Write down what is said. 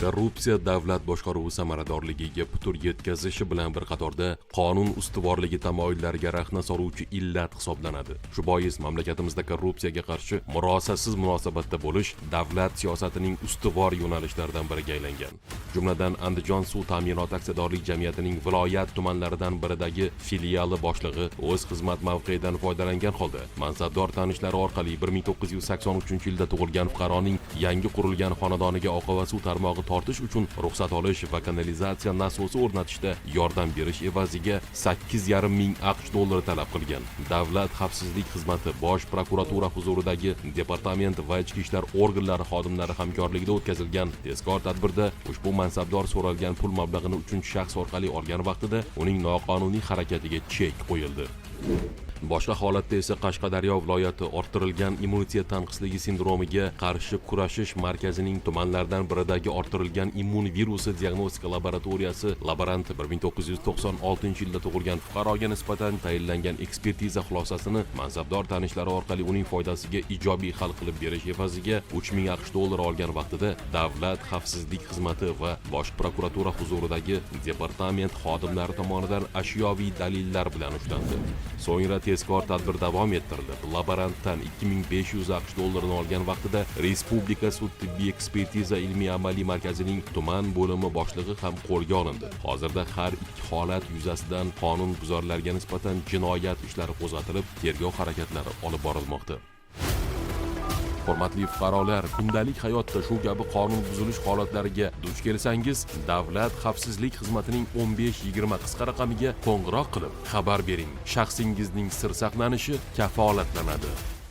Korrupsiya davlat boshqaruvi samaradorligiga putur yetkazishi bilan bir qatorda qonun ustuvorligi tamoyillariga rahna soluvchi illat hisoblanadi. Shu bois mamlakatimizda korrupsiyaga qarshi murosasiz munosabatda bo'lish davlat siyosatining ustuvor yo'nalishlaridan biriga aylangan. Jumladan Andijon suv ta'minot aksiyadorlik jamiyatining viloyat tumanlaridan biridagi filiali boshlig'i o'z xizmat mavqeyidan foydalangan holda mansabdor tanishlari orqali 1983-yilda tug'ilgan fuqaroning yangi qurilgan xonadoniga oqova suv tarmog'i tortish uchun ruxsat olish va kanalizatsiya nasosi o'rnatishda yordam berish evaziga 8,5 ming AQSh dollari talab qilgan. Davlat xavfsizlik xizmati bosh prokuratura huzuridagi departament va ichki ishlar organlari xodimlari hamkorligida o'tkazilgan tezkor tadbirda ushbu mansabdor so'ralgan pul mablag'ini uchinchi shaxs orqali olgan vaqtida uning noqonuniy harakatiga chek qo'yildi. Boshqa holatda esa Qashqadaryo viloyati orttirilgan immunitet tanqisligi sindromiga qarshi kurashish markazining tumanlardan biridagi orttirilgan immun virusi diagnostika laboratoriyasi laboranti 1996-yilda tug'ilgan fuqaroga nisbatan tayinlangan ekspertiza xulosasini mansabdor tanishlari orqali uning foydasiga ijobiy hal qilib berish evaziga 3 ming AQSh dollari olgan vaqtida davlat xavfsizlik xizmati va bosh prokuratura huzuridagi departament xodimlari tomonidan ashyoviy dalillar bilan ushlandi. So'ngra tezkor tadbir davom ettirildi. Laborantdan 2500 AQSh dollarini olgan vaqtida Respublika sud tibbiy ekspertiza ilmiy-amaliy markazining tuman bo'limi boshlig'i ham qo'lga olindi. Hozirda har ikki holat yuzasidan qonunbuzarlarga nisbatan jinoyat ishlari qo'zg'atilib, tergov harakatlari olib borilmoqda. Hurmatli fuqarolar, kundalik hayotda shu kabi qonun buzilish holatlariga duch kelsangiz, davlat xavfsizlik xizmatining 15-20 qisqa raqamiga qo'ng'iroq qilib xabar bering. Shaxsingizning sir saqlanishi kafolatlanadi.